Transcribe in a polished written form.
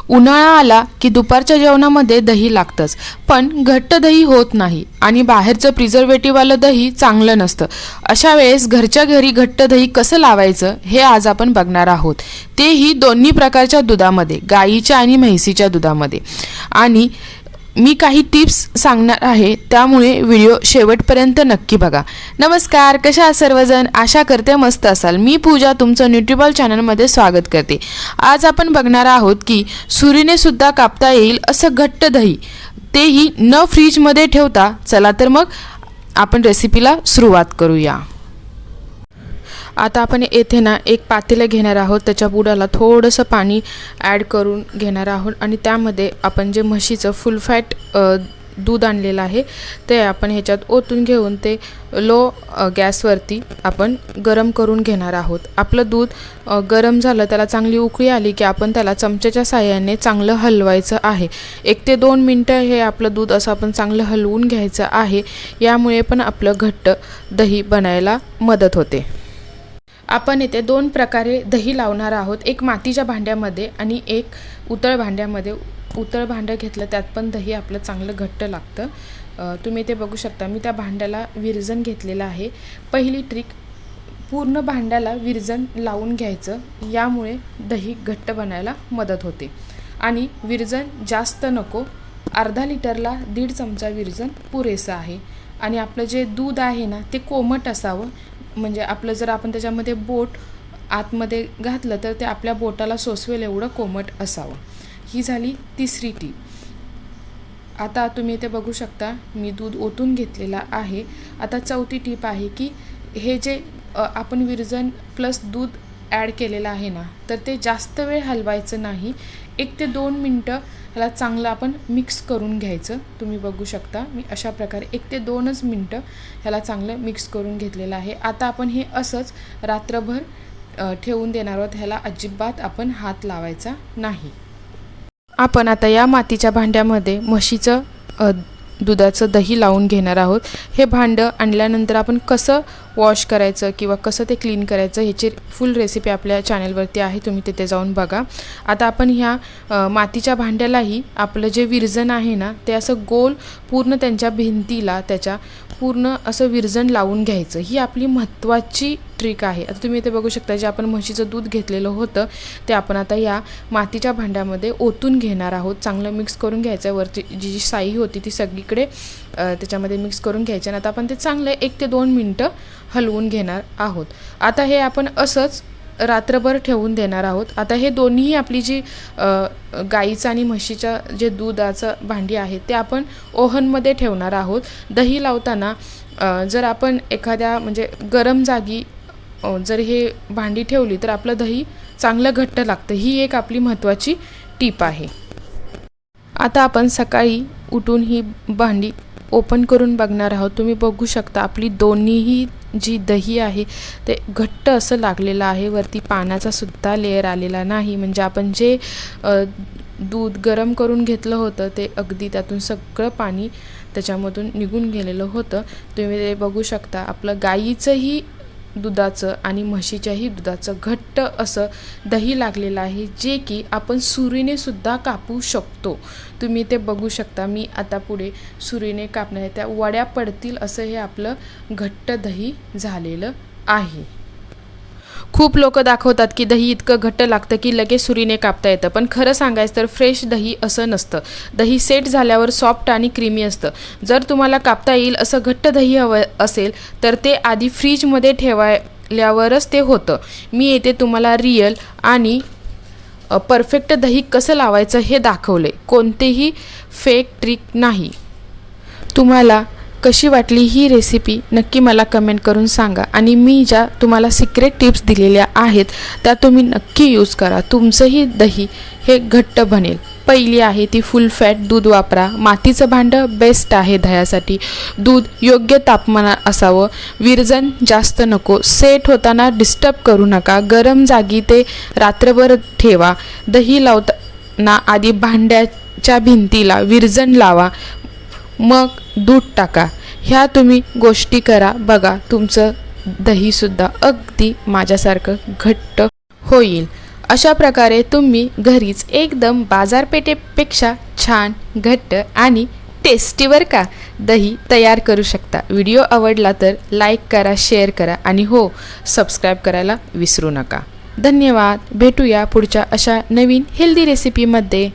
उन्हाळा आला की दुपारच्या जेवणामध्ये दही लागतंच, पण घट्ट दही होत नाही आणि बाहेरचं प्रिझर्वेटिव्हवालं दही चांगलं नसतं. अशा वेळेस घरच्या घरी घट्ट दही कसं लावायचं हे आज आपण बघणार आहोत, तेही दोन्ही प्रकारच्या दुधामध्ये, गाईच्या आणि म्हैसीच्या दुधामध्ये. आणि मी काही टिप्स सांगणार आहे, त्यामुळे व्हिडिओ शेवटपर्यंत नक्की बघा. नमस्कार, कशा आहात सर्वजण? आशा करते मस्त असाल. मी पूजा तुमचं न्यूट्रिबॉल चॅनलमध्ये स्वागत करते. आज आपण बघणार आहोत की सुरीने सुद्धा कापता येईल असं घट्ट दही, तेही न फ्रीजमध्ये ठेवता. चला तर मग आपण रेसिपीला सुरुवात करूया. आता आपण येथे ना एक पातेलं घेणार आहोत, त्याच्या बुडाला थोडंसं पाणी ॲड करून घेणार आहोत आणि त्यामध्ये आपण जे म्हशीचं फुल फॅट दूध आणलेलं आहे ते आपण ह्याच्यात ओतून घेऊन ते लो गॅसवरती आपण गरम करून घेणार आहोत. आपलं दूध गरम झालं, त्याला चांगली उकळी आली की आपण त्याला चमच्याच्या साहाय्याने चांगलं हलवायचं आहे. 1 ते 2 मिनटं हे आपलं दूध असं आपण चांगलं हलवून घ्यायचं आहे. यामुळे पण आपलं घट्ट दही बनायला मदत होते. आपण इथे 2 प्रकारे दही लावणार आहोत, एक मातीच्या भांड्यामध्ये आणि एक उतळ भांड्यामध्ये. उतळ भांडं घेतलं त्यात पण दही आपलं चांगलं घट्ट लागतं. तुम्ही इथे बघू शकता, मी त्या भांड्याला विरजण घेतलेलं आहे. पहिली ट्रिक, पूर्ण भांड्याला विरजण लावून घ्यायचं, यामुळे दही घट्ट बनायला मदत होते. आणि विरजण जास्त नको, अर्धा लिटरला 1.5 चमचा विरजण पुरेसं आहे. आणि आपलं जे दूध आहे ना ते कोमट असावं, म्हणजे आपलं जर आपण त्याच्यामध्ये बोट आतमध्ये घातलं तर ते आपल्या बोटाला सोसवेल एवढं कोमट असावं. ही झाली तिसरी टीप. आता तुम्ही इथे बघू शकता, मी दूध ओतून घेतलेला आहे. आता चौथी टीप आहे की हे जे आपण विरजण प्लस दूध ॲड केलेलं आहे ना, तर ते जास्त वेळ हलवायचं नाही. 1 ते 2 मिनटं ह्याला चांगलं आपण मिक्स करून घ्यायचं. तुम्ही बघू शकता, मी अशा प्रकारे 1 ते 2च मिनटं ह्याला चांगलं मिक्स करून घेतलेलं आहे. आता आपण हे असंच रात्रभर ठेवून देणार आहोत. ह्याला अजिबात आपण हात लावायचा नाही. आपण आता या मातीच्या भांड्यामध्ये म्हशीचं दुधाचं दही लावून घेणार आहोत. हे भांडं आणल्यानंतर आपण कसं वॉश करायचं किंवा कसं ते क्लीन करायचं ह्याची फुल रेसिपी आपल्या चॅनलवरती आहे, तुम्ही तिथे जाऊन बघा. आता आपण ह्या मातीच्या भांड्यालाही आपलं जे विरजण आहे ना ते असं गोल पूर्ण त्यांच्या भिंतीला त्याच्या पूर्ण असं विरजण लावून घ्यायचं. ही आपली महत्त्वाची ट्रिक आहे. आता तुम्ही इथे बघू शकता, जे आपण म्हशीचं दूध घेतलेलं होतं ते आपण आता या मातीच्या भांड्यामध्ये ओतून घेणार आहोत. चांगलं मिक्स करून घ्यायचं. वरती जी साई होती ती सगळीकडे त्याच्यामध्ये मिक्स करून घ्यायची. आणि आता आपण ते चांगलं 1 ते 2 मिनटं हलवून घेणार आहोत. आता हे आपण असंच रात्रभर ठेवून देणार आहोत. आता हे दोन्हीही आपली जी गाईचं आणि म्हशीच्या जे दुधाचं भांडी आहे ते आपण ओव्हनमध्ये ठेवणार आहोत. दही लावताना जर आपण एखाद्या म्हणजे गरम जागी जर हे भांडी ठेवली तर आपलं दही चांगलं घट्ट लागतं. ही एक आपली महत्त्वाची टीप आहे. आता आपण सकाळी उठून ही भांडी ओपन करून बघणार आहोत. तुम्ही बघू शकता, आपली दोन्हीही जी दही आहे ते घट्ट असं लागलेलं आहे. वरती पाण्याचा सुद्धा लेयर आलेला नाही, म्हणजे आपण जे दूध गरम करून घेतलं होतं ते अगदी त्यातून सगळं पाणी त्याच्यामधून निघून गेलेलं होतं. तुम्ही ते बघू शकता, आपलं गाईचंही दुधाचं आणि म्हशीच्याही दुधाचं घट्ट असं दही लागलेलं आहे, जे की आपण सुरीने सुद्धा कापू शकतो. तुम्ही ते बघू शकता, मी आता पुढे सुरीने कापणार आहे, त्या वड्या पडतील असं हे आपलं घट्ट दही झालेलं आहे. खूप लोक दाखवतात की दही इतकं घट्ट लागतं की लगेच सुरीने कापता येतं, पण खरं सांगायचं तर फ्रेश दही असं नसतं. दही सेट झाल्यावर सॉफ्ट आणि क्रीमी असतं. जर तुम्हाला कापता येईल असं घट्ट दही हवं असेल तर ते आधी फ्रीजमध्ये ठेवल्यावरच ते होतं. मी येथे तुम्हाला रिअल आणि परफेक्ट दही कसं लावायचं हे दाखवले, कोणतेही फेक ट्रिक नाही. तुम्हाला कशी वाटली ही रेसिपी नक्की मला कमेंट करून सांगा. आणि मी ज्या तुम्हाला सिक्रेट टिप्स दिलेल्या आहेत त्या तुम्ही नक्की यूज करा. तुमचंही दही हे घट्ट बनेल. पहिली आहे ती फुल फॅट दूध वापरा. मातीचं भांडं बेस्ट आहे दह्यासाठी. दूध योग्य तापमानात असावं. विरजण जास्त नको. सेट होताना डिस्टर्ब करू नका. गरम जागी ते रात्रभर ठेवा. दही लावताना आधी भांड्याच्या भिंतीला विरजण लावा, मग दूध टाका. ह्या तुम्ही गोष्टी करा, बघा तुमचं दहीसुद्धा अगदी माझ्यासारखं घट्ट होईल. अशा प्रकारे तुम्ही घरीच एकदम बाजारपेठेपेक्षा छान, घट्ट आणि टेस्टी बरं का दही तयार करू शकता. व्हिडिओ आवडला तर लाईक करा, शेअर करा आणि हो, सबस्क्राईब करायला विसरू नका. धन्यवाद. भेटूया पुढच्या अशा नवीन हेल्दी रेसिपीमध्ये.